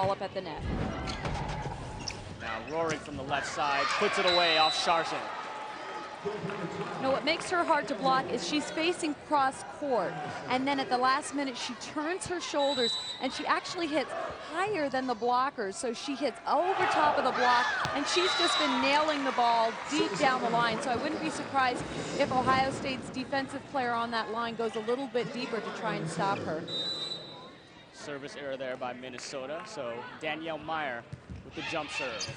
ball up at the net. Now Roaring from the left side, puts it away off Sharshin. No, what makes her hard to block is she's facing cross court, and then at the last minute she turns her shoulders and she actually hits higher than the blockers, so she hits over top of the block, and she's just been nailing the ball deep down the line. So I wouldn't be surprised if Ohio State's defensive player on that line goes a little bit deeper to try and stop her. Service error there by Minnesota, so Danielle Meyer with the jump serve.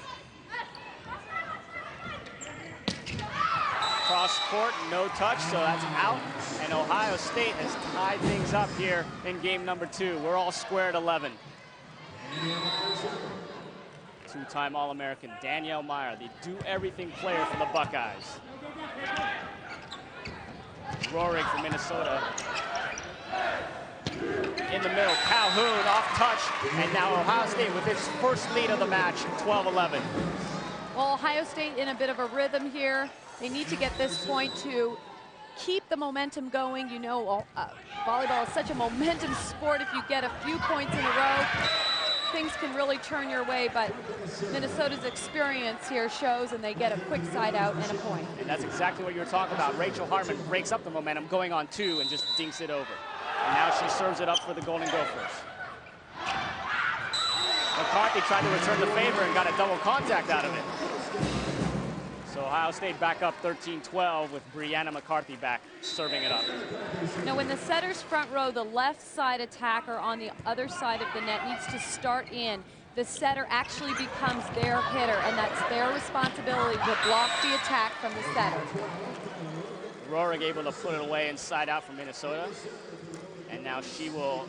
Cross court, no touch, so that's out. And Ohio State has tied things up here in game number 2. We're all square at 11. Two-time All-American Danielle Meyer, the do-everything player for the Buckeyes. Roaring for Minnesota. In the middle, Calhoun off touch, and now Ohio State with its first lead of the match, 12-11. Well, Ohio State in a bit of a rhythm here. They need to get this point to keep the momentum going. You know, volleyball is such a momentum sport. If you get a few points in a row, things can really turn your way, but Minnesota's experience here shows, and they get a quick side out and a point. And that's exactly what you were talking about. Rachel Hartman breaks up the momentum, going on 2 and just dinks it over. And now she serves it up for the Golden Gophers. McCarthy tried to return the favor and got a double contact out of it. So Ohio State back up 13-12 with Brianna McCarthy back serving it up. Now when the setter's front row, the left side attacker on the other side of the net needs to start in. The setter actually becomes their hitter, and that's their responsibility to block the attack from the setter. Roaring able to put it away inside out from Minnesota. And now she will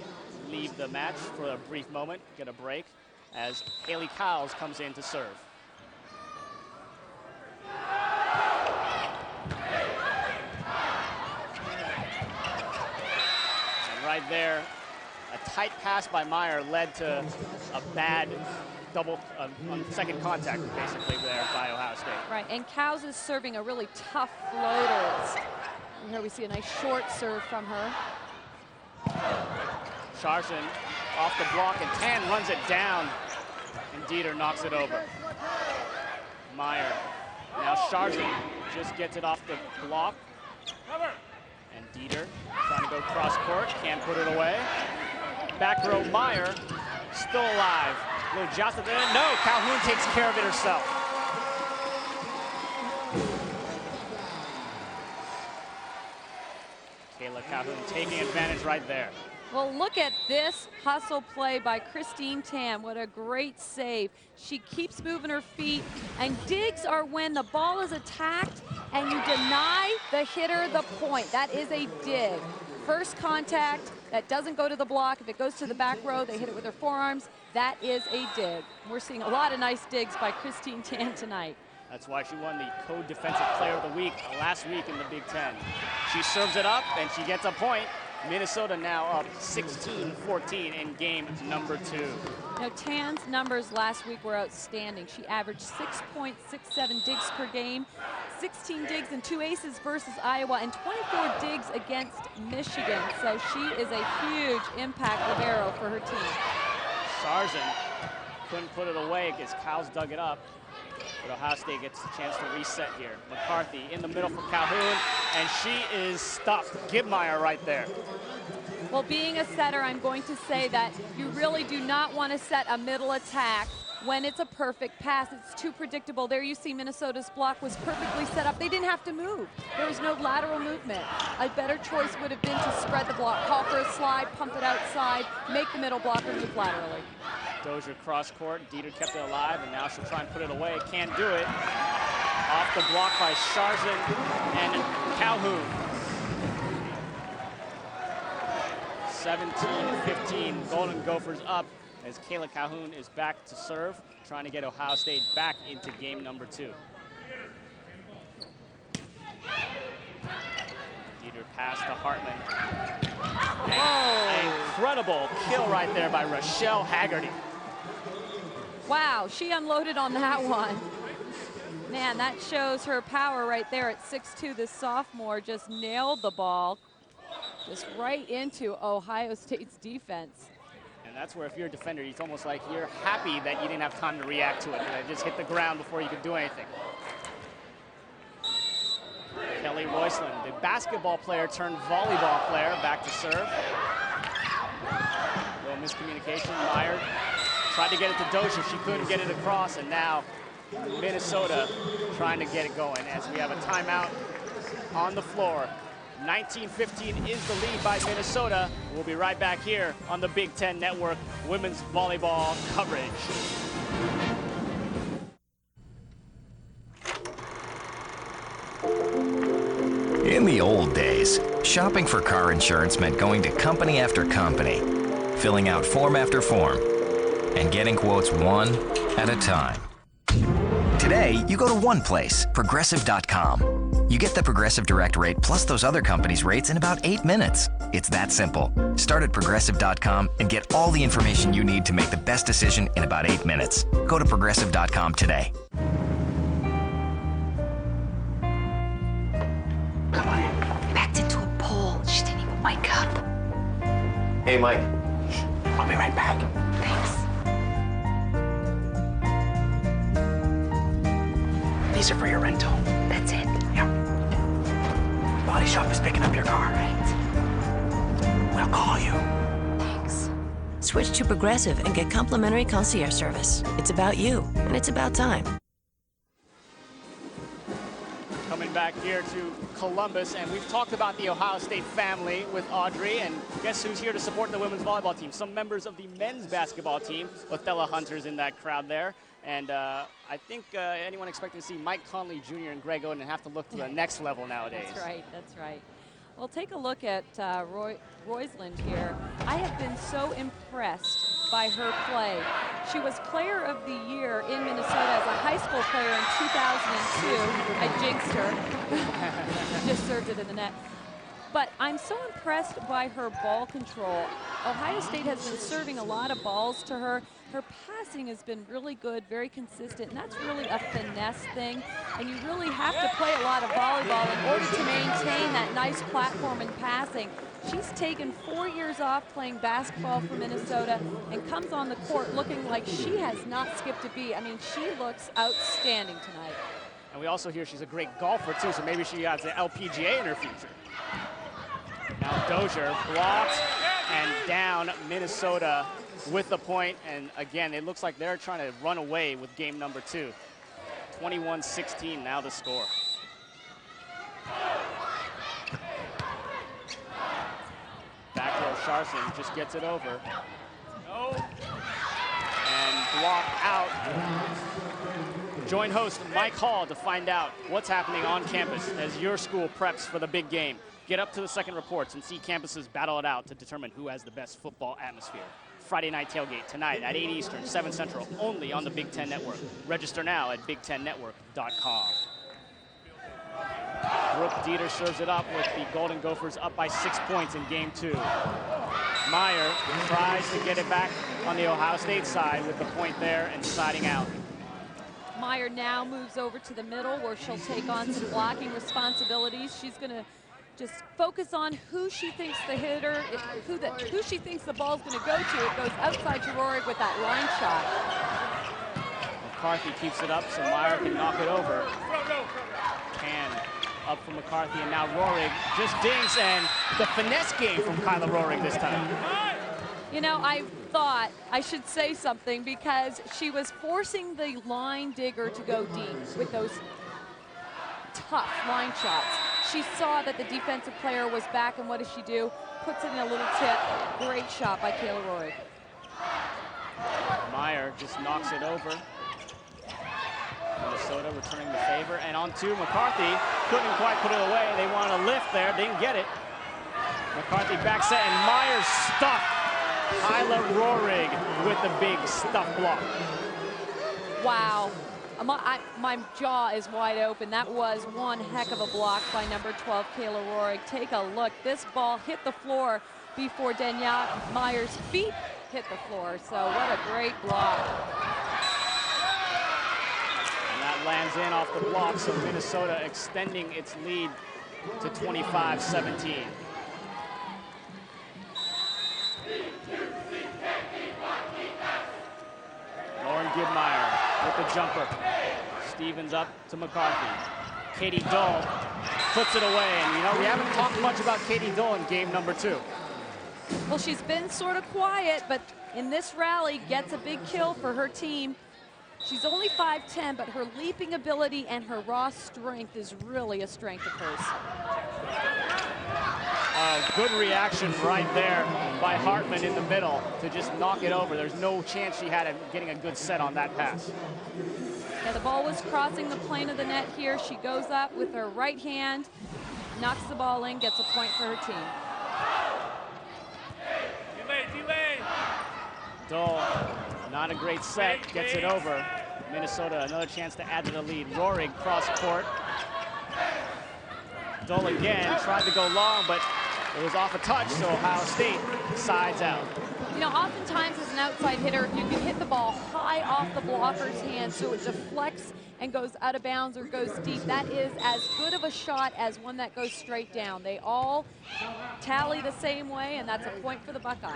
leave the match for a brief moment, get a break, as Haley Cowles comes in to serve. And right there, a tight pass by Meyer led to a bad double, second contact basically there by Ohio State. Right, and Cowles is serving a really tough floater. And here we see a nice short serve from her. Sharshin off the block, and Tan runs it down, and Dieter knocks it over. Meyer. Now Sharshin just gets it off the block. And Dieter trying to go cross court, can't put it away. Back row Meyer, still alive. Little joust at the end. No, Calhoun takes care of it herself. Kayla Calhoun taking advantage right there. Well, look at this hustle play by Christine Tam. What a great save. She keeps moving her feet, and digs are when the ball is attacked and you deny the hitter the point. That is a dig. First contact, that doesn't go to the block. If it goes to the back row, they hit it with their forearms. That is a dig. We're seeing a lot of nice digs by Christine Tam tonight. That's why she won the Co-Defensive Player of the Week last week in the Big Ten. She serves it up, and she gets a point. Minnesota now up 16-14 in game number 2. Now, Tan's numbers last week were outstanding. She averaged 6.67 digs per game, 16 digs and 2 aces versus Iowa, and 24 digs against Michigan. So she is a huge impact libero for her team. Sharshin couldn't put it away because Cowles dug it up. But Ohio State gets a chance to reset here. McCarthy in the middle for Calhoun, and she is stuffed. Gibmeyer right there. Well, being a setter, I'm going to say that you really do not want to set a middle attack when it's a perfect pass. It's too predictable. There you see Minnesota's block was perfectly set up. They didn't have to move. There was no lateral movement. A better choice would have been to spread the block, call for a slide, pump it outside, make the middle blocker move laterally. Dozier cross court, Dieter kept it alive, and now she'll try and put it away. Can't do it. Off the block by Sharshin and Calhoun. 17-15, Golden Gophers up as Kayla Calhoun is back to serve, trying to get Ohio State back into game number 2. Dieter pass to Hartman. An incredible kill right there by Rochelle Haggerty. Wow, she unloaded on that one. Man, that shows her power right there at 6'2". This sophomore just nailed the ball just right into Ohio State's defense. And And that's where if you're a defender, it's almost like you're happy that you didn't have time to react to it. That it just hit the ground before you could do anything. Kelly Roysland, the basketball player turned volleyball player, back to serve. Little miscommunication. Meyer tried to get it to Dozier. She couldn't get it across, and now Minnesota trying to get it going as we have a timeout on the floor. 19-15 is the lead by Minnesota. We'll be right back here on the Big Ten Network women's volleyball coverage. In the old days, shopping for car insurance meant going to company after company, filling out form after form, and getting quotes one at a time. Today, you go to one place, Progressive.com. You get the Progressive Direct rate plus those other companies' rates in about 8 minutes. It's that simple. Start at Progressive.com and get all the information you need to make the best decision in about 8 minutes. Go to Progressive.com today. Come on. Backed into a pole. She didn't even wake up. Hey, Mike. I'll be right back. Thanks. These are for your rental. That's it. Yeah. Body shop is picking up your car. Right. We'll call you. Thanks. Switch to Progressive and get complimentary concierge service. It's about you, and it's about time. Coming back here to Columbus, and we've talked about the Ohio State family with Audrey, and guess who's here to support the women's volleyball team? Some members of the men's basketball team. Othello Hunter's in that crowd there. And I think anyone expecting to see Mike Conley Jr. and Greg Oden have to look to the next level nowadays. That's right, that's right. Well, take a look at Roysland here. I have been so impressed by her play. She was Player of the Year in Minnesota as a high school player in 2002. I jinxed her. Just served it in the net. But I'm so impressed by her ball control. Ohio State has been serving a lot of balls to her. Her passing has been really good, very consistent, and that's really a finesse thing. And you really have to play a lot of volleyball in order to maintain that nice platform in passing. She's taken 4 years off playing basketball for Minnesota and comes on the court looking like she has not skipped a beat. I mean, she looks outstanding tonight. And we also hear she's a great golfer, too, so maybe she has the LPGA in her future. Now Dozier blocks and down Minnesota with the point. And again, it looks like they're trying to run away with game number 2. 21-16 now the score. Back row Sharson just gets it over. And block out. Join host Mike Hall to find out what's happening on campus as your school preps for the big game. Get up to the second reports and see campuses battle it out to determine who has the best football atmosphere. Friday night tailgate tonight at 8 Eastern, 7 Central, only on the Big Ten Network. Register now at BigTenNetwork.com. Brooke Dieter serves it up with the Golden Gophers up by 6 points in game 2. Meyer tries to get it back on the Ohio State side with the point there and siding out. Meyer now moves over to the middle where she'll take on some blocking responsibilities. She's going to just focus on who she thinks the hitter, who she thinks the ball's going to go to. It goes outside to Rorig with that line shot. McCarthy keeps it up so Meyer can knock it over. And up from McCarthy, and now Rorig just dings, and the finesse game from Kyla Rorig this time. You know, I thought I should say something because she was forcing the line digger to go deep with those tough line shots. She saw that the defensive player was back, and what does she do? Puts it in a little tip. Great shot by Kayla Rorig. Meyer just knocks it over. Minnesota returning the favor, and on to McCarthy. Couldn't quite put it away. They wanted a lift there, didn't get it. McCarthy back set, and Meyer stuffed Kyla Rorig with the big stuff block. Wow. My jaw is wide open. That was one heck of a block by number 12, Kayla Rorig. Take a look. This ball hit the floor before Danielle Meyer's feet hit the floor. So what a great block. And that lands in off the block, so Minnesota extending its lead to 25-17. Gibmeyer with the jumper. Stevens up to McCarthy. Katie Dole puts it away. And, you know, we haven't talked much about Katie Dole in game number 2. Well, she's been sort of quiet, but in this rally gets a big kill for her team. She's only 5'10", but her leaping ability and her raw strength is really a strength of hers. Good reaction right there by Hartman in the middle to just knock it over. There's no chance she had of getting a good set on that pass. Yeah, the ball was crossing the plane of the net here. She goes up with her right hand, knocks the ball in, gets a point for her team. Dole, not a great set, gets it over. Minnesota, another chance to add to the lead. Rohrig cross court. Dole again, tried to go long, but it was off a touch, so Ohio State sides out. You know, oftentimes as an outside hitter, you can hit the ball high off the blocker's hand so it deflects and goes out of bounds or goes deep. That is as good of a shot as one that goes straight down. They all tally the same way, and that's a point for the Buckeyes.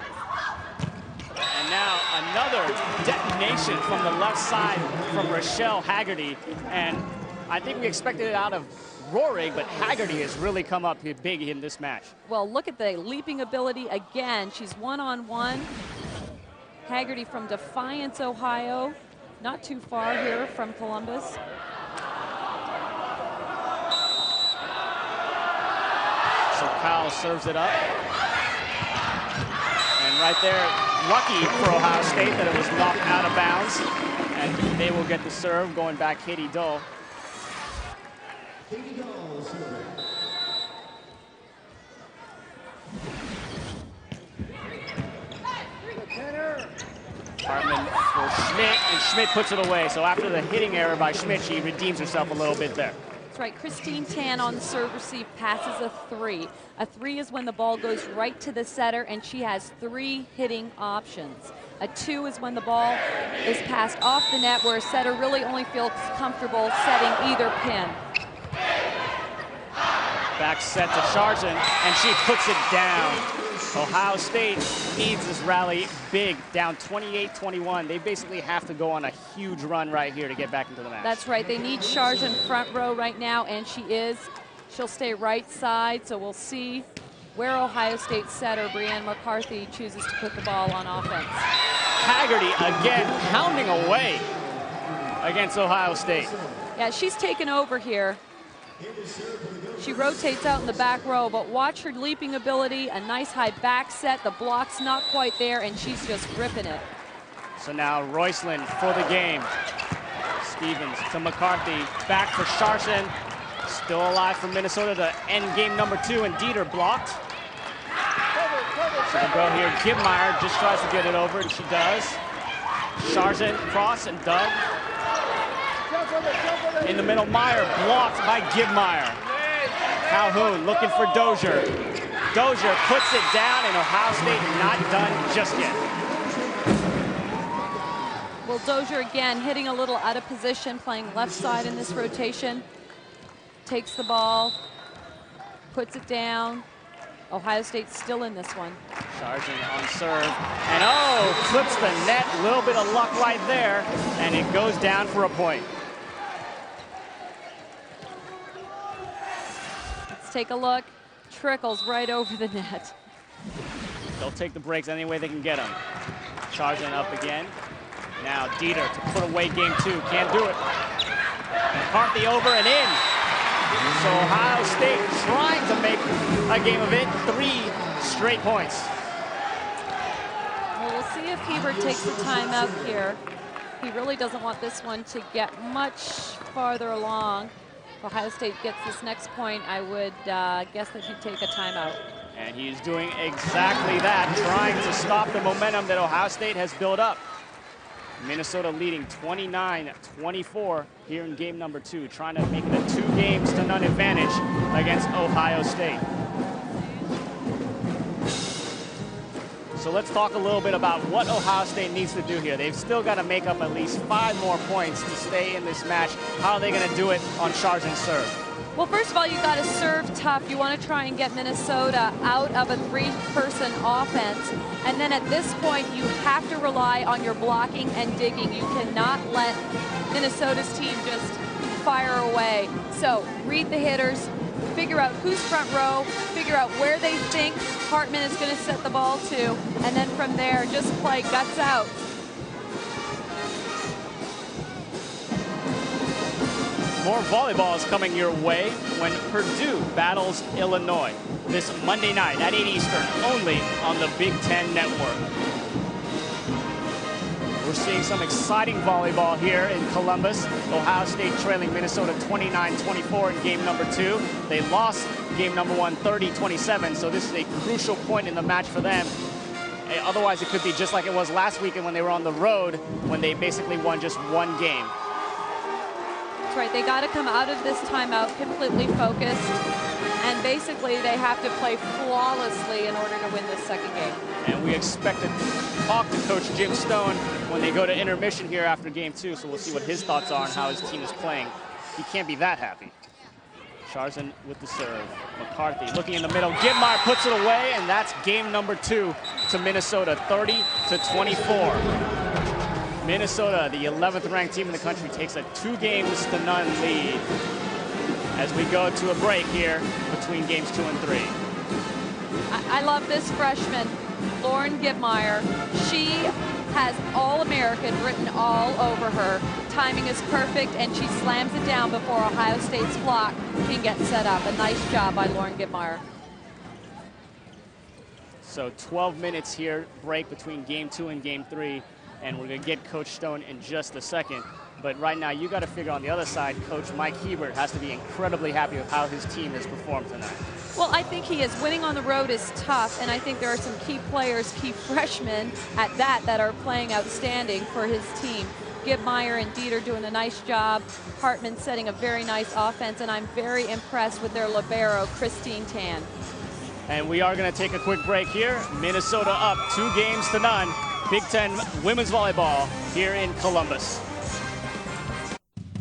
And now another detonation from the left side from Rochelle Haggerty. And I think we expected it out of Rohrig, but Haggerty has really come up big in this match. Well, look at the leaping ability again. She's one-on-one. Haggerty from Defiance, Ohio. Not too far here from Columbus. So Powell serves it up. And right there, lucky for Ohio State that it was knocked out of bounds. And they will get the serve, going back Katie Dole. Hartman for Schmidt, and Schmidt puts it away. So after the hitting error by Schmidt, she redeems herself a little bit there. That's right, Christine Tan on the serve receive passes a 3. A 3 is when the ball goes right to the setter and she has 3 hitting options. A 2 is when the ball is passed off the net where a setter really only feels comfortable setting either pin. Back set to Sharjin, and she puts it down. Ohio State needs this rally big, down 28-21. They basically have to go on a huge run right here to get back into the match. That's right, they need Sharjin front row right now, and she is. She'll stay right side, so we'll see where Ohio State setter Brianne McCarthy chooses to put the ball on offense. Haggerty again pounding away against Ohio State. Yeah, she's taken over here. She rotates out in the back row, but watch her leaping ability, a nice high back set. The block's not quite there, and she's just ripping it. So now Royceland for the game. Stevens to McCarthy, back for Sharjin. Still alive for Minnesota to end game number 2, and Dieter blocked. So we'll go here, Gibmeyer just tries to get it over, and she does. Sharjin cross, and Doug. In the middle, Meyer blocked by Gibmeyer. Calhoun looking for Dozier. Dozier puts it down, and Ohio State not done just yet. Well, Dozier again hitting a little out of position, playing left side in this rotation. Takes the ball, puts it down. Ohio State still in this one. Sharjin on serve, and oh, clips the net. A little bit of luck right there, and it goes down for a point. Take a look, trickles right over the net. They'll take the breaks any way they can get them. Sharjin up again. Now Dieter to put away game 2, can't do it. McCarthy over and in. So Ohio State trying to make a game of it, 3 straight points. Well, we'll see if Hebert takes the timeout here. He really doesn't want this one to get much farther along. If Ohio State gets this next point, I would guess that he'd take a timeout. And he's doing exactly that, trying to stop the momentum that Ohio State has built up. Minnesota leading 29-24 here in game number 2, trying to make it a 2-games-to-none advantage against Ohio State. So let's talk a little bit about what Ohio State needs to do here. They've still got to make up at least 5 more points to stay in this match. How are they going to do it on Sharjin's serve? Well, first of all, you got to serve tough. You want to try and get Minnesota out of a three-person offense. And then at this point, you have to rely on your blocking and digging. You cannot let Minnesota's team just fire away. So read the hitters, figure out who's front row, figure out where they think Hartman is going to set the ball to, and then from there, just play guts out. More volleyball is coming your way when Purdue battles Illinois this Monday night at 8 Eastern, only on the Big Ten Network. We're seeing some exciting volleyball here in Columbus. Ohio State trailing Minnesota 29-24 in game number 2. They lost game number 1 30-27, so this is a crucial point in the match for them. Otherwise, it could be just like it was last weekend when they were on the road, when they basically won just one game. That's right, they got to come out of this timeout completely focused, and basically they have to play flawlessly in order to win this second game. And we expect to talk to Coach Jim Stone when they go to intermission here after game 2, so we'll see what his thoughts are on how his team is playing. He can't be that happy. Charzan with the serve. McCarthy looking in the middle. Gibmeyer puts it away, and that's game number 2 to Minnesota, 30-24. Minnesota, the 11th ranked team in the country, takes a 2-0 lead as we go to a break here between games 2 and 3. I love this freshman, Lauren Gibmeyer. She has All-American written all over her. Timing is perfect, and she slams it down before Ohio State's block can get set up. A nice job by Lauren Gibmeyer. So 12 minutes here, break between game 2 and game 3. And we're going to get Coach Stone in just a second. But right now, you got to figure on the other side, Coach Mike Hebert has to be incredibly happy with how his team has performed tonight. Well, I think he is. Winning on the road is tough, and I think there are some key players, key freshmen at that are playing outstanding for his team. Gibmeyer and Dieter doing a nice job. Hartman setting a very nice offense, and I'm very impressed with their libero, Christine Tan. And we are going to take a quick break here. Minnesota up 2-0. Big Ten women's volleyball here in Columbus.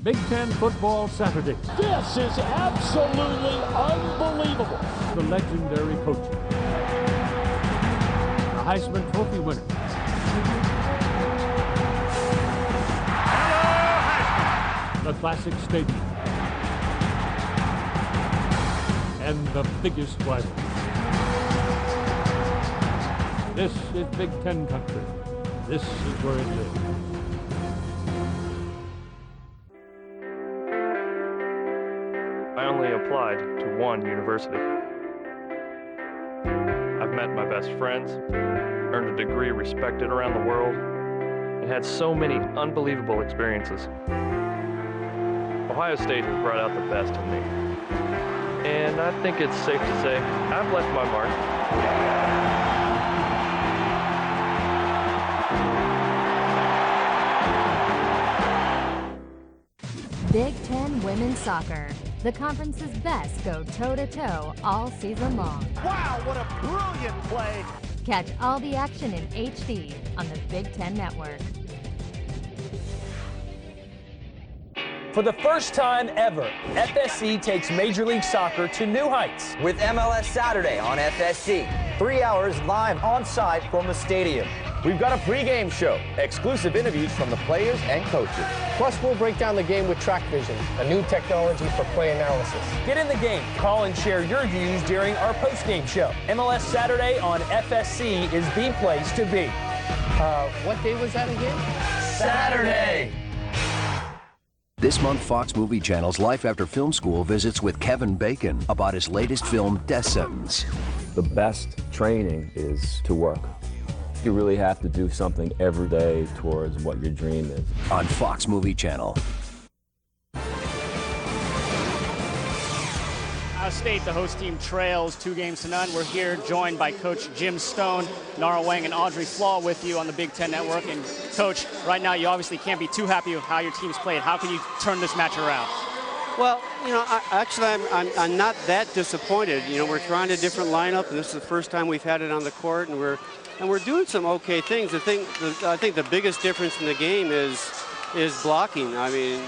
Big Ten football Saturday. This is absolutely unbelievable. The legendary coach. The Heisman Trophy winner. The classic stadium. And the biggest rival. This is Big Ten country. This is where it lives. I only applied to one university. I've met my best friends, earned a degree respected around the world, and had so many unbelievable experiences. Ohio State has brought out the best in me. And I think it's safe to say I've left my mark. Big Ten women's soccer. The conference's best go toe-to-toe all season long. Wow, what a brilliant play. Catch all the action in HD on the Big Ten Network. For the first time ever, FSC takes Major League Soccer to new heights. With MLS Saturday on FSC. 3 hours live on site from the stadium. We've got a pregame show, exclusive interviews from the players and coaches. Plus, we'll break down the game with Track Vision, a new technology for play analysis. Get in the game. Call and share your views during our postgame show. MLS Saturday on FSC is the place to be. What day was that again? Saturday! This month, Fox Movie Channel's Life After Film School visits with Kevin Bacon about his latest film, Death Sentence. The best training is to work. You really have to do something every day towards what your dream is. On Fox Movie Channel. Ohio State, the host team, trails 2-0. We're here joined by Coach Jim Stone, Nara Weng, and Audrey Flaugh with you on the Big Ten Network. And Coach, right now you obviously can't be too happy with how your team's played. How can you turn this match around? Well, you know, I'm not that disappointed. You know, we're trying a different lineup, and this is the first time we've had it on the court, and we're doing some okay things. I think the biggest difference in the game is is blocking. I mean,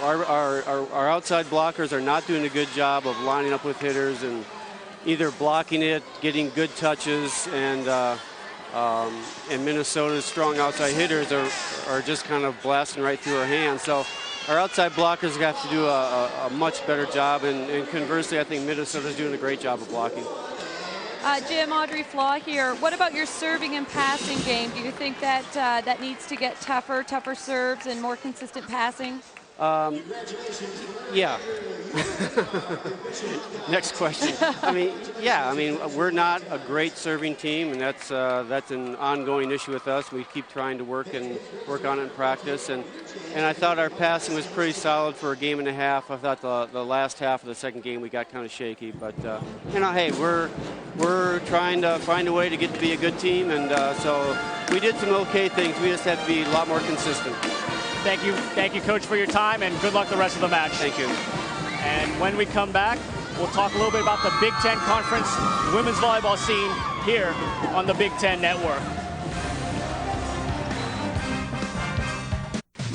our outside blockers are not doing a good job of lining up with hitters and either blocking it, getting good touches, and Minnesota's strong outside hitters are just kind of blasting right through our hands. So our outside blockers have to do a much better job, and conversely, I think Minnesota's doing a great job of blocking. Jim, Audrey Flaugh here. What about your serving and passing game? Do you think that that needs to get tougher serves and more consistent passing? Yeah. Next question. I mean, yeah. I mean, we're not a great serving team, and that's an ongoing issue with us. We keep trying to work on it in practice, and I thought our passing was pretty solid for a game and a half. I thought the last half of the second game we got kind of shaky, but you know, hey, we're trying to find a way to get to be a good team, and so we did some okay things. We just have to be a lot more consistent. Thank you, Coach, for your time, and good luck the rest of the match. Thank you. And when we come back, we'll talk a little bit about the Big Ten Conference women's volleyball scene here on the Big Ten Network.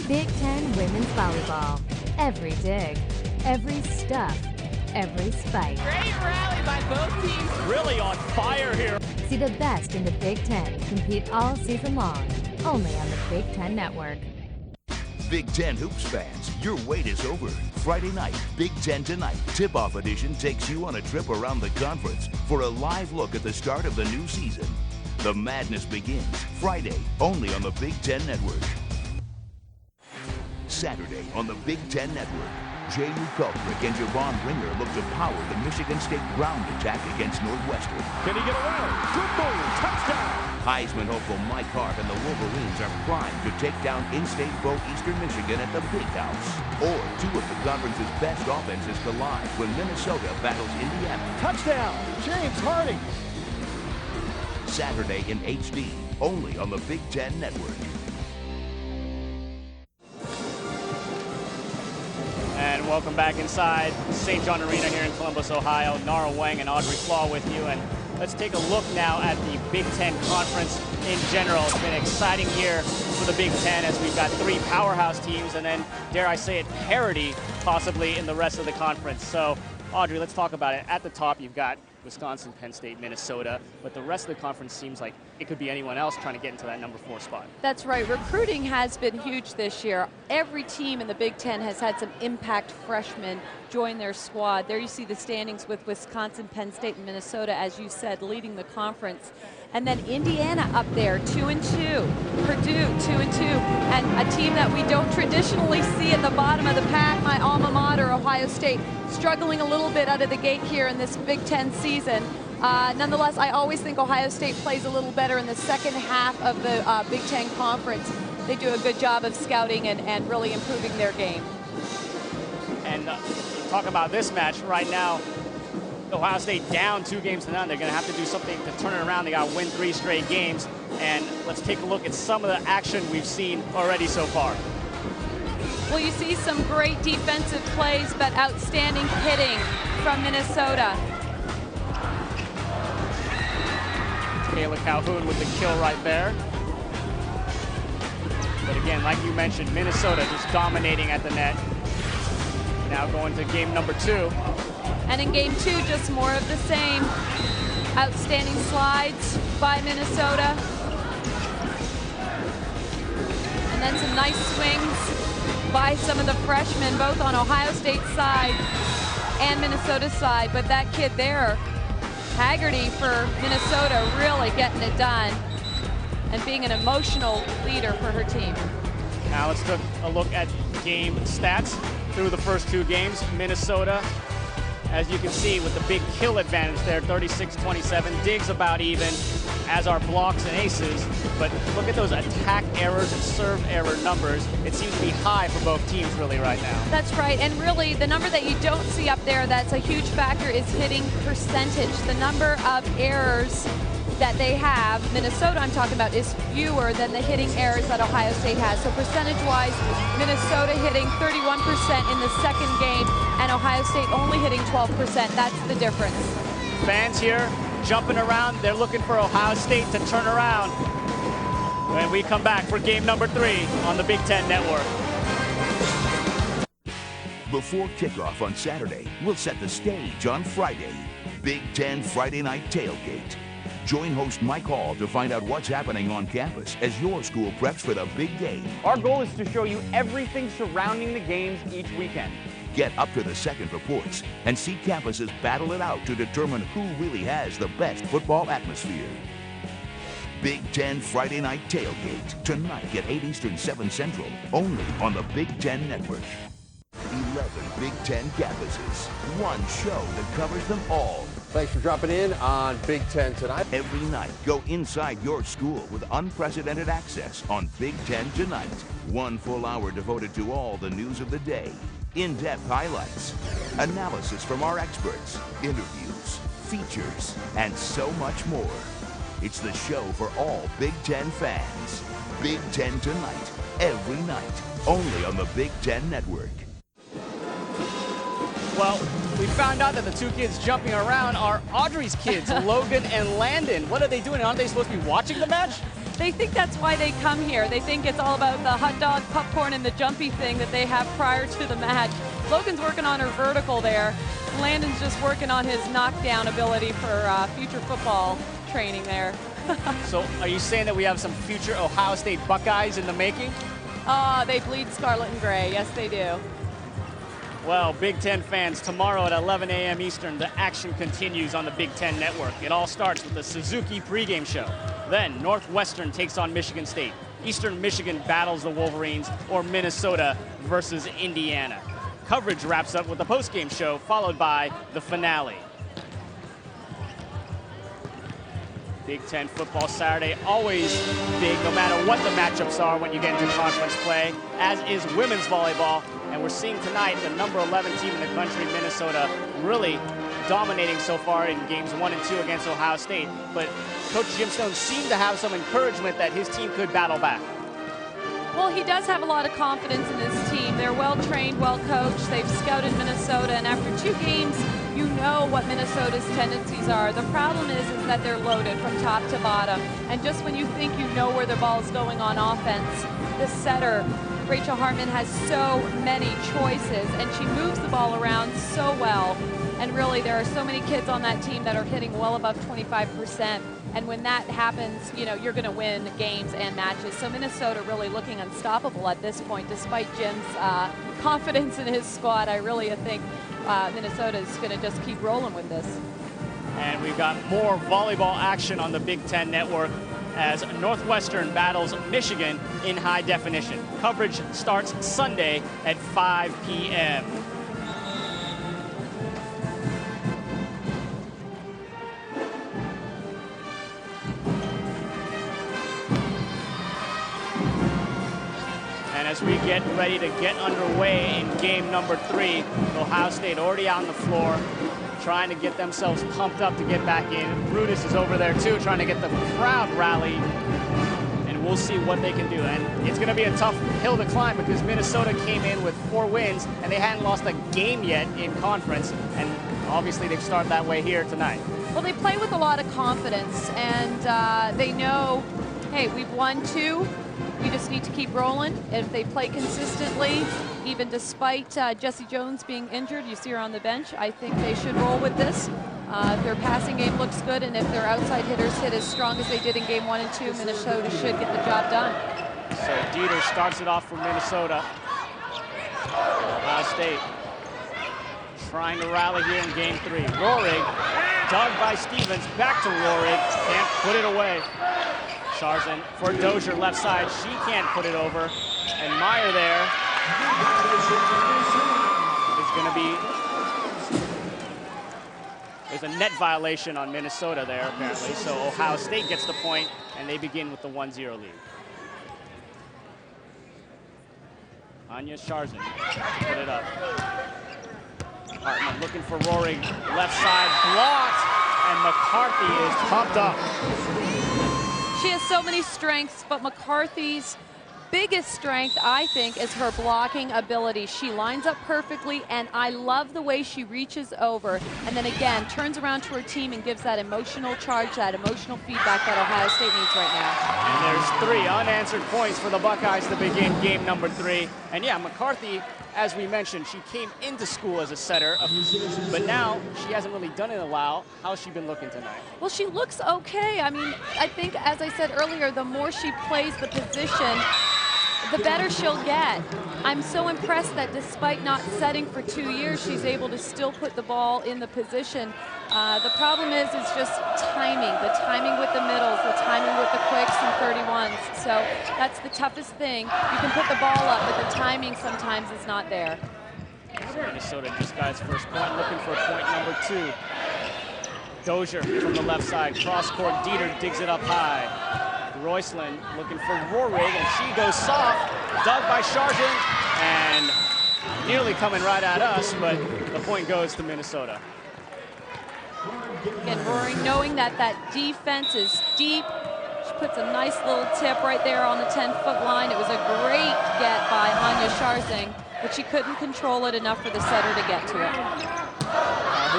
Big Ten women's volleyball. Every dig, every stuff, every spike. Great rally by both teams. Really on fire here. See the best in the Big Ten compete all season long, only on the Big Ten Network. Big Ten Hoops fans, your wait is over. Friday night, Big Ten Tonight, Tip-Off Edition takes you on a trip around the conference for a live look at the start of the new season. The madness begins Friday, only on the Big Ten Network. Saturday on the Big Ten Network, Jay Kultrick and Javon Ringer look to power the Michigan State ground attack against Northwestern. Can he get away? Good move, touchdown! Heisman hopeful Mike Hart and the Wolverines are primed to take down in-state foe Eastern Michigan at the Big House. Or two of the conference's best offenses collide when Minnesota battles Indiana. Touchdown, James Harding! Saturday in HD, only on the Big Ten Network. And welcome back inside St. John Arena here in Columbus, Ohio. Nara, Weng, and Audrey Flaugh with you. And let's take a look now at the Big Ten Conference in general. It's been an exciting year for the Big Ten as we've got three powerhouse teams and then, dare I say it, parity possibly in the rest of the conference. So, Audrey, let's talk about it. At the top, you've got Wisconsin, Penn State, Minnesota, but the rest of the conference seems like it could be anyone else trying to get into that number 4 spot. That's right. Recruiting has been huge this year. Every team in the Big Ten has had some impact freshmen join their squad. There you see the standings with Wisconsin, Penn State, and Minnesota, as you said, leading the conference. And then Indiana up there, 2-2. Purdue, 2-2. And a team that we don't traditionally see at the bottom of the pack, my alma mater, Ohio State, struggling a little bit out of the gate here in this Big Ten season. Nonetheless, I always think Ohio State plays a little better in the second half of the Big Ten Conference. They do a good job of scouting and really improving their game. And talk about this match right now. Ohio State down 2-0. They're going to have to do something to turn it around. They got to win 3 straight games. And let's take a look at some of the action we've seen already so far. Well, you see some great defensive plays, but outstanding hitting from Minnesota. Kayla Calhoun with the kill right there. But again, like you mentioned, Minnesota just dominating at the net. Now going to game number 2. And in game 2, just more of the same. Outstanding slides by Minnesota. And then some nice swings by some of the freshmen, both on Ohio State's side and Minnesota's side. But that kid there, Haggerty for Minnesota, really getting it done and being an emotional leader for her team. Now let's take a look at game stats through the first 2 games. Minnesota, as you can see, with the big kill advantage there, 36-27. Digs about even, as are blocks and aces. But look at those attack errors and serve error numbers. It seems to be high for both teams really right now. That's right, and really the number that you don't see up there that's a huge factor is hitting percentage. The number of errors that they have, Minnesota I'm talking about, is fewer than the hitting errors that Ohio State has. So percentage-wise, Minnesota hitting 31% in the second game and Ohio State only hitting 12%. That's the difference. Fans here jumping around. They're looking for Ohio State to turn around. when we come back for game number 3 on the Big Ten Network. Before kickoff on Saturday, we'll set the stage on Friday. Big Ten Friday Night Tailgate. Join host Mike Hall to find out what's happening on campus as your school preps for the big game. Our goal is to show you everything surrounding the games each weekend. Get up to the second reports and see campuses battle it out to determine who really has the best football atmosphere. Big Ten Friday Night Tailgate, tonight at 8 Eastern, 7 Central, only on the Big Ten Network. 11 Big Ten campuses, one show that covers them all. Thanks for dropping in on Big Ten Tonight. Every night, go inside your school with unprecedented access on Big Ten Tonight. 1 full hour devoted to all the news of the day. In-depth highlights, analysis from our experts, interviews, features, and so much more. It's the show for all Big Ten fans. Big Ten Tonight, every night, only on the Big Ten Network. Well, we found out that the 2 kids jumping around are Audrey's kids, Logan and Landon. What are they doing? Aren't they supposed to be watching the match? They think that's why they come here. They think it's all about the hot dog, popcorn, and the jumpy thing that they have prior to the match. Logan's working on her vertical there. Landon's just working on his knockdown ability for future football training there. So are you saying that we have some future Ohio State Buckeyes in the making? They bleed scarlet and gray. Yes, they do. Well, Big Ten fans, tomorrow at 11 a.m. Eastern, the action continues on the Big Ten Network. It all starts with the Suzuki pregame show. Then Northwestern takes on Michigan State. Eastern Michigan battles the Wolverines, or Minnesota versus Indiana. Coverage wraps up with the postgame show, followed by the finale. Big Ten football Saturday, always big, no matter what the matchups are when you get into conference play, as is women's volleyball. And we're seeing tonight the number 11 team in the country, Minnesota, really dominating so far in games 1 and 2 against Ohio State. But Coach Jim Stone seemed to have some encouragement that his team could battle back. Well, he does have a lot of confidence in his team. They're well-trained, well-coached. They've scouted Minnesota, and after 2 games, you know what Minnesota's tendencies are. The problem is that they're loaded from top to bottom. And just when you think you know where the ball is going on offense, the setter, Rachel Hartman, has so many choices, and she moves the ball around so well. And really, there are so many kids on that team that are hitting well above 25%. And when that happens, you know, you're going to win games and matches. So Minnesota really looking unstoppable at this point, despite Jim's confidence in his squad. I really think Minnesota is going to just keep rolling with this. And we've got more volleyball action on the Big Ten Network as Northwestern battles Michigan in high definition. Coverage starts Sunday at 5 p.m. And as we get ready to get underway in game number 3, Ohio State already on the floor, trying to get themselves pumped up to get back in. Brutus is over there too, trying to get the crowd rallied. And we'll see what they can do. And it's going to be a tough hill to climb because Minnesota came in with 4 wins and they hadn't lost a game yet in conference. And obviously they start that way here tonight. Well, they play with a lot of confidence, and they know, hey, we've won 2. We just need to keep rolling. If they play consistently, even despite Jessie Jones being injured, you see her on the bench, I think they should roll with this. If their passing game looks good, and if their outside hitters hit as strong as they did in game 1 and 2, Minnesota should get the job done. So Dieter starts it off for Minnesota. Ohio State trying to rally here in game 3. Rohrig, dug by Stevens, back to Rohrig, can't put it away. Sharzan for Dozier, left side. She can't put it over. And Meyer there is going to be... There's a net violation on Minnesota there, apparently. So Ohio State gets the point, and they begin with the 1-0 lead. Anya Sharzan put it up. Hartman looking for Rohrig, left side, blocked, and McCarthy is pumped up. She has so many strengths, but McCarthy's biggest strength, I think, is her blocking ability. She lines up perfectly, and I love the way she reaches over and then again turns around to her team and gives that emotional charge, that emotional feedback that Ohio State needs right now. And there's 3 unanswered points for the Buckeyes to begin game number 3. And yeah, McCarthy, as we mentioned, she came into school as a setter, but now she hasn't really done it in a while. How's she been looking tonight? Well, she looks okay. I mean, I think, as I said earlier, the more she plays the position, the better she'll get. I'm so impressed that despite not setting for 2 years, she's able to still put the ball in the position. The problem is just timing, the timing with the middles, the timing with the quicks and 31s. So that's the toughest thing. You can put the ball up, but the timing sometimes is not there. So Minnesota just got its first point, looking for point number 2. Dozier from the left side, cross court, Dieter digs it up high. Royslin looking for Rohrig, and she goes soft, dug by Sargent, and nearly coming right at us, but the point goes to Minnesota. Again, Rohrig knowing that that defense is deep. She puts a nice little tip right there on the 10-foot line. It was a great get by Anya Sharzing, but she couldn't control it enough for the setter to get to it.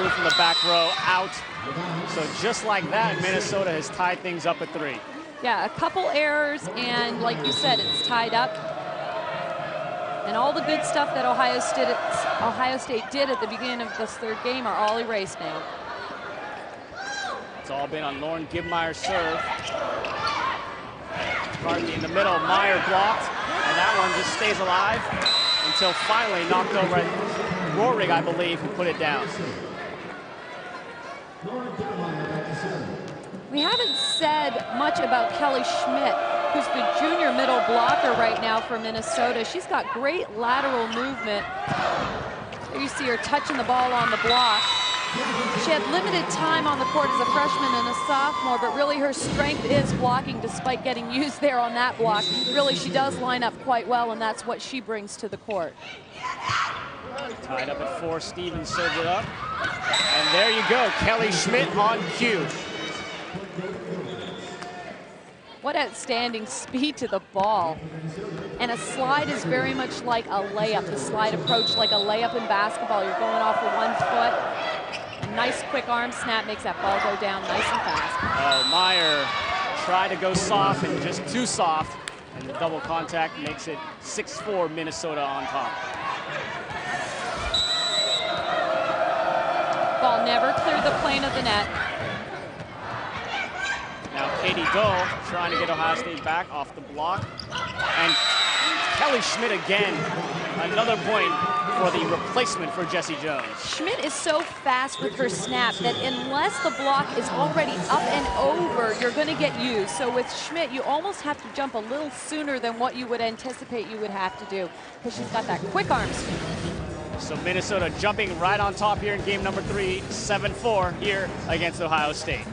Move from the back row out. So just like that, Minnesota has tied things up at 3. Yeah, a couple errors, and like you said, it's tied up. And all the good stuff that Ohio State did at the beginning of this 3rd game are all erased now. It's all been on Lauren Gibmeyer's serve. McCarthy in the middle, Meyer blocked, and that one just stays alive until finally knocked over at Rohrig, I believe, who put it down. We haven't said much about Kelly Schmidt, who's the junior middle blocker right now for Minnesota. She's got great lateral movement. There you see her touching the ball on the block. She had limited time on the court as a freshman and a sophomore, but really her strength is blocking despite getting used there on that block. Really, she does line up quite well, and that's what she brings to the court. Tied up at 4, Stevens served it up. And there you go, Kelly Schmidt on cue. What outstanding speed to the ball. And a slide is very much like a layup. The slide approach like a layup in basketball. You're going off of 1 foot. A nice quick arm snap makes that ball go down nice and fast. Oh, Meyer tried to go soft and just too soft. And the double contact makes it 6-4 Minnesota on top. Ball never cleared the plane of the net. Now Katie Doe trying to get Ohio State back off the block. And Kelly Schmidt again, another point for the replacement for Jessie Jones. Schmidt is so fast with her snap that unless the block is already up and over, you're going to get used. So with Schmidt, you almost have to jump a little sooner than what you would anticipate you would have to do, because she's got that quick arm speed. So Minnesota jumping right on top here in game number 3, 7-4 here against Ohio State.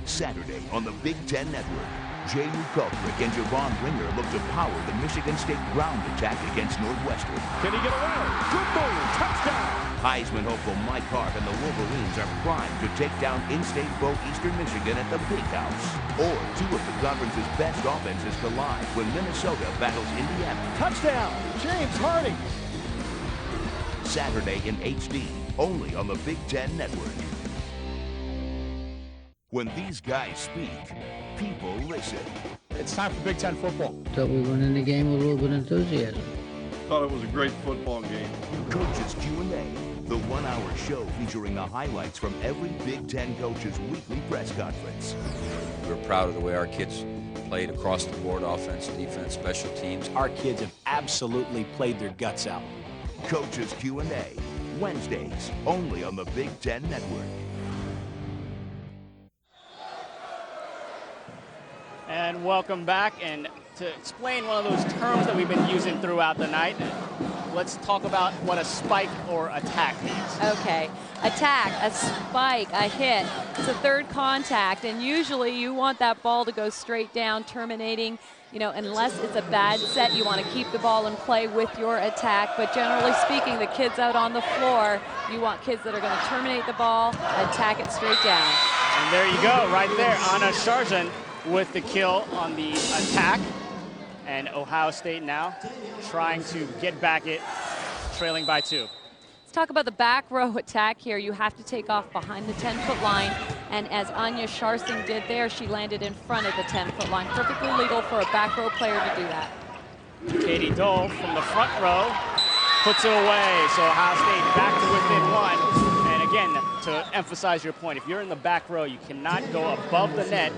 Saturday on the Big Ten Network, Jamie Kultrick and Javon Ringer look to power the Michigan State ground attack against Northwestern. Can he get away? Good move, touchdown! Heisman hopeful Mike Hart and the Wolverines are primed to take down in-state foe Eastern Michigan at the Big House. Or 2 of the conference's best offenses collide when Minnesota battles Indiana. Touchdown, James Hardy! Saturday in HD, only on the Big Ten Network. When these guys speak, people listen. It's time for Big Ten football. So we went in the game with a little bit of enthusiasm. Thought it was a great football game. Coaches Q&A, the 1-hour show featuring the highlights from every Big Ten coach's weekly press conference. We're proud of the way our kids played across the board, offense, defense, special teams. Our kids have absolutely played their guts out. Coaches Q&A, Wednesdays, only on the Big Ten Network. And welcome back. And to explain one of those terms that we've been using throughout the night, let's talk about what a spike or attack means. Okay, attack, a spike, a hit. It's a third contact, and usually you want that ball to go straight down, terminating, you know, unless it's a bad set, you want to keep the ball in play with your attack. But generally speaking, the kids out on the floor, you want kids that are going to terminate the ball, attack it straight down. And there you go, right there. Anna Sharjan with the kill on the attack. And Ohio State now trying to get back it, trailing by 2. Let's talk about the back row attack here. You have to take off behind the 10-foot line. And as Anya Sharsing did there, she landed in front of the 10-foot line. Perfectly legal for a back row player to do that. Katie Dole from the front row puts it away. So Ohio State back to within 1. And again, to emphasize your point, if you're in the back row, you cannot go above the net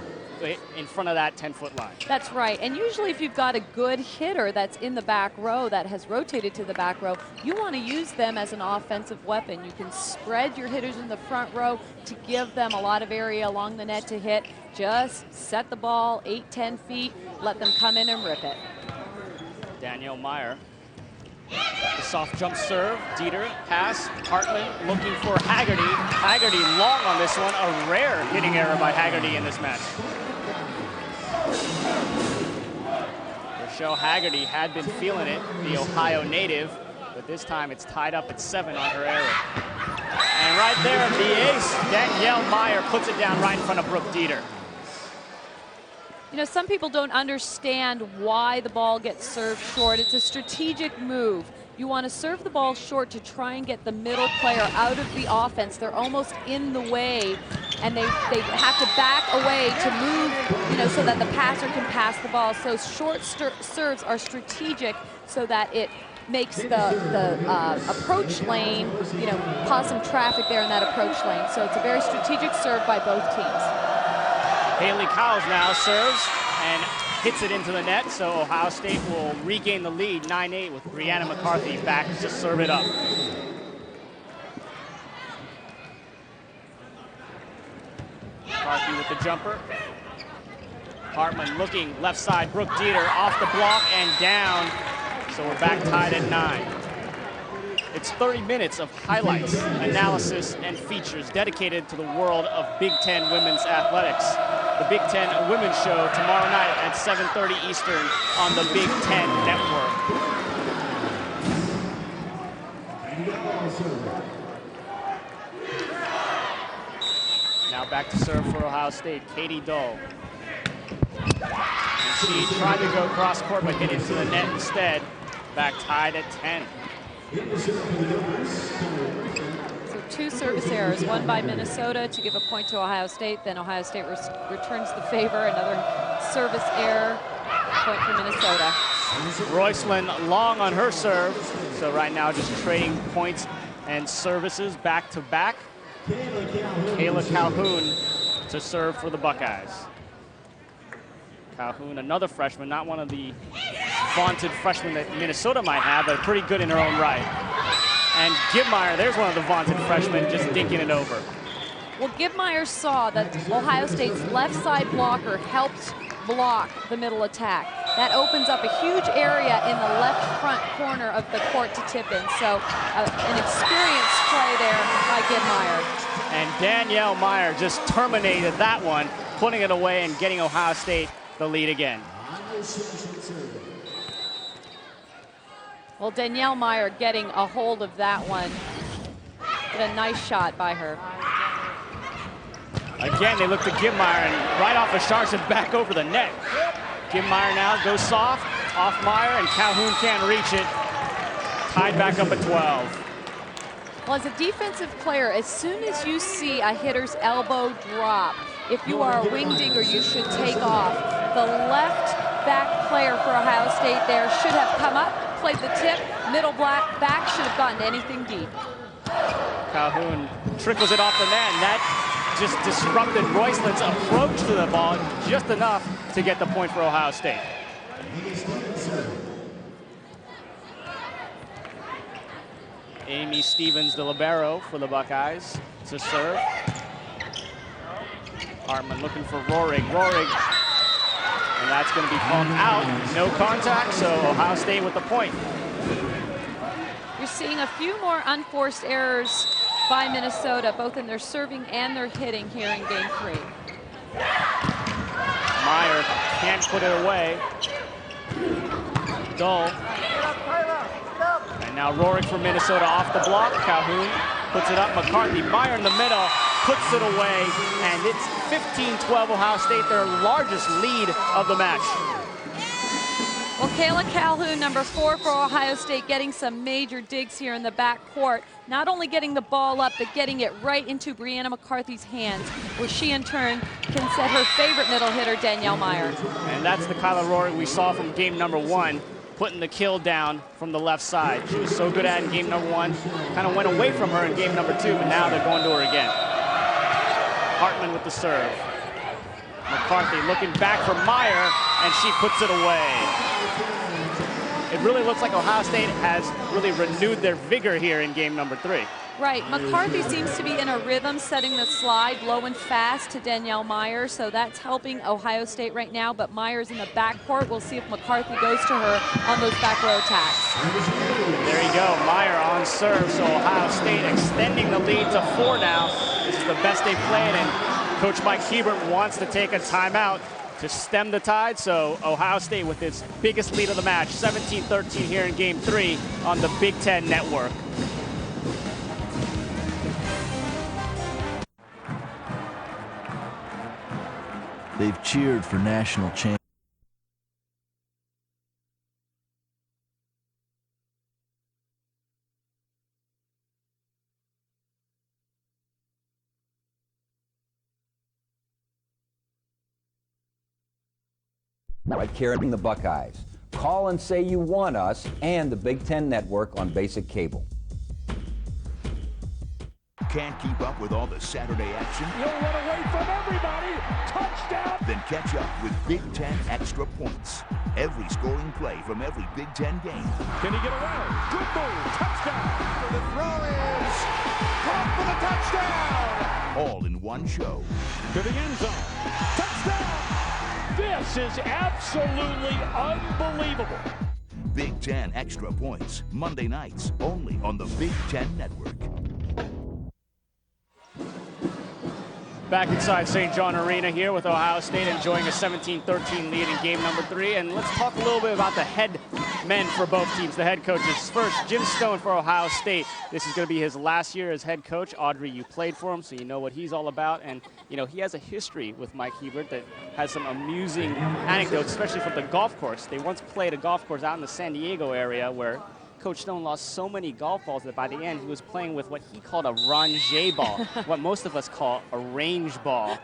in front of that 10-foot line. That's right. And usually if you've got a good hitter that's in the back row that has rotated to the back row, you want to use them as an offensive weapon. You can spread your hitters in the front row to give them a lot of area along the net to hit. Just set the ball 8-10 feet, let them come in and rip it. Danielle Meyer, the soft jump serve, Dieter, pass, Hartman looking for Haggerty. Haggerty long on this one, a rare hitting error by Haggerty in this match. Rochelle Haggerty had been feeling it, the Ohio native, but this time it's tied up at 7 on her error. And right there, the ace, Danielle Meyer, puts it down right in front of Brooke Dieter. You know, some people don't understand why the ball gets served short. It's a strategic move. You want to serve the ball short to try and get the middle player out of the offense. They're almost in the way, and they have to back away to move, you know, so that the passer can pass the ball. So short serves are strategic so that it makes the approach lane, you know, cause some traffic there in that approach lane. So it's a very strategic serve by both teams. Haley Cowles now serves and hits it into the net, so Ohio State will regain the lead 9-8 with Brianna McCarthy back to serve it up. McCarthy with the jumper. Hartman looking left side, Brooke Dieter off the block and down, so we're back tied at 9. It's 30 minutes of highlights, analysis, and features dedicated to the world of Big Ten women's athletics. The Big Ten Women's Show tomorrow night at 7:30 Eastern on the Big Ten Network. Now back to serve for Ohio State, Katie Dole. And she tried to go cross court but hit into the net instead. Back tied at 10. So 2 service errors, one by Minnesota to give a point to Ohio State, then Ohio State returns the favor, another service error, point for Minnesota. Roycelyn long on her serve, so right now just trading points and services back to back. Kayla Calhoun to serve for the Buckeyes. Calhoun, another freshman, not one of the vaunted freshmen that Minnesota might have, but pretty good in her own right. And Gibmeyer, there's one of the vaunted freshmen, just dinking it over. Well, Gibmeyer saw that Ohio State's left side blocker helped block the middle attack. That opens up a huge area in the left front corner of the court to tip in. So an experienced play there by Gibmeyer. And Danielle Meyer just terminated that one, putting it away and getting Ohio State the lead again. Well, Danielle Meyer getting a hold of that one. But a nice shot by her. Again, they look to Gibmeyer, and right off of Sharson back over the net. Gibmeyer now goes soft, off Meyer, and Calhoun can't reach it. Tied back up at 12. Well, as a defensive player, as soon as you see a hitter's elbow drop, if you are a wing digger, you should take off. The left back player for Ohio State there should have come up, played the tip, middle back should have gotten anything deep. Calhoun trickles it off the net, and that just disrupted Roycelyn's approach to the ball just enough to get the point for Ohio State. Amy Stevens, the libero for the Buckeyes, to serve. Hartman looking for Rohrig. And that's going to be called out. No contact, so Ohio State with the point. You're seeing a few more unforced errors by Minnesota, both in their serving and their hitting here in game 3. Meyer can't put it away. Dull. And now Rohrig for Minnesota off the block. Calhoun puts it up. McCarthy, Meyer in the middle. puts it away, and it's 15-12 Ohio State, their largest lead of the match. Well, Kayla Calhoun, number 4 for Ohio State, getting some major digs here in the backcourt. Not only getting the ball up, but getting it right into Brianna McCarthy's hands, where she in turn can set her favorite middle hitter, Danielle Meyer. And that's the Kyla Rory we saw from game number 1, putting the kill down from the left side. She was so good at it in game number 1, kind of went away from her in game number 2, but now they're going to her again. Hartman with the serve. McCarthy looking back for Meyer, and she puts it away. It really looks like Ohio State has really renewed their vigor here in game number 3. Right, McCarthy seems to be in a rhythm, setting the slide low and fast to Danielle Meyer, so that's helping Ohio State right now, but Meyer's in the backcourt. We'll see if McCarthy goes to her on those back row attacks. There you go, Meyer on serve, so Ohio State extending the lead to 4 now. This is the best they've played, and Coach Mike Hebert wants to take a timeout to stem the tide, so Ohio State with its biggest lead of the match, 17-13 here in game 3 on the Big Ten Network. They've cheered for national champions. By carrying the Buckeyes. Call and say you want us and the Big Ten Network on basic cable. Can't keep up with all the Saturday action? He'll run away from everybody. Touchdown! Then catch up with Big Ten Extra Points. Every scoring play from every Big Ten game. Can he get away? Good move. Touchdown! The throw is caught for the touchdown! All in one show. To the end zone. Touchdown! This is absolutely unbelievable. Big Ten Extra Points, Monday nights, only on the Big Ten Network. Back inside St. John Arena here with Ohio State enjoying a 17-13 lead in game number 3. And let's talk a little bit about the head men for both teams, the head coaches. First, Jim Stone for Ohio State. This is going to be his last year as head coach. Audrey, you played for him, so you know what he's all about. And, you know, he has a history with Mike Hebert that has some amusing anecdotes, especially from the golf course. They once played a golf course out in the San Diego area where Coach Stone lost so many golf balls that by the end he was playing with what he called a rangé ball, what most of us call a range ball.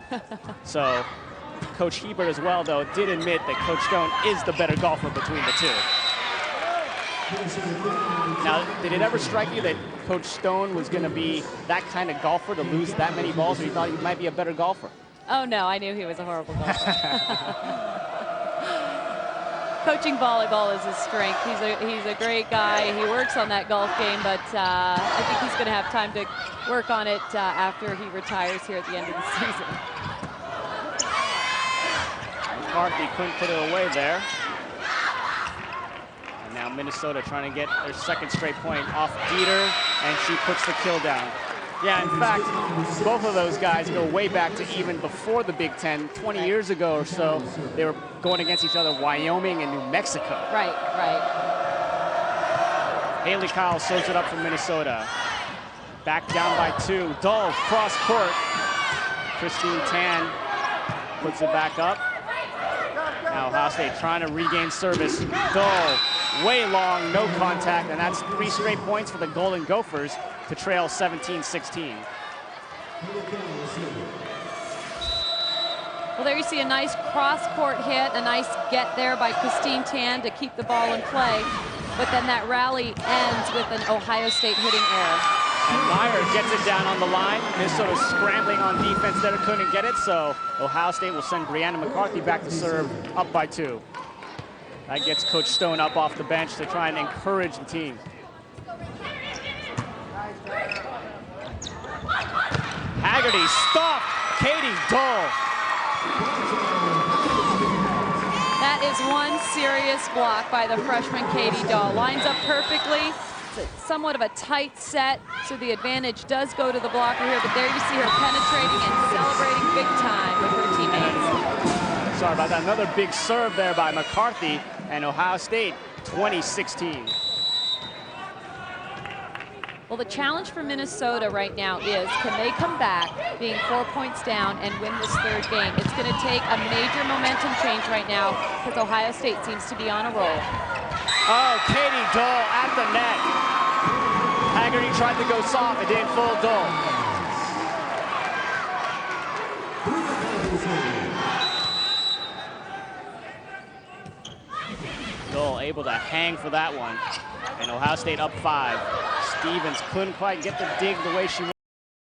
So Coach Hebert as well, though, did admit that Coach Stone is the better golfer between the two. Now, did it ever strike you that Coach Stone was going to be that kind of golfer to lose that many balls, or you thought he might be a better golfer? Oh, no, I knew he was a horrible golfer. Coaching volleyball is his strength. He's a great guy. He works on that golf game, but I think he's going to have time to work on it after he retires here at the end of the season. McCarthy couldn't put it away there. And now Minnesota trying to get their second straight point off Dieter, and she puts the kill down. Yeah, in fact, both of those guys go way back to even before the Big Ten. 20 years ago or so, they were going against each other, Wyoming and New Mexico. Right, right. Haley Kyle serves it up for Minnesota. Back down by 2. Dull, cross court. Christine Tan puts it back up. Now Ohio State trying to regain service. Dull, way long, no contact, and that's 3 straight points for the Golden Gophers to trail 17-16. Well, there you see a nice cross-court hit, a nice get there by Christine Tan to keep the ball in play. But then that rally ends with an Ohio State hitting error. And Meyer gets it down on the line. Minnesota scrambling on defense there, couldn't get it, so Ohio State will send Brianna McCarthy back to serve, up by 2. That gets Coach Stone up off the bench to try and encourage the team. Haggerty stopped. Katie Dull. That is one serious block by the freshman Katie Dahl. Lines up perfectly. It's somewhat of a tight set, so the advantage does go to the blocker here, but there you see her penetrating and celebrating big time with her teammates. Sorry about that. Another big serve there by McCarthy, and Ohio State 20-16. Well, the challenge for Minnesota right now is, can they come back being 4 points down and win this third game? It's going to take a major momentum change right now because Ohio State seems to be on a roll. Oh, Katie Dole at the net. Haggerty tried to go soft, it didn't fool Dole. Dole able to hang for that one. And Ohio State up 5. Stevens couldn't quite get the dig the way she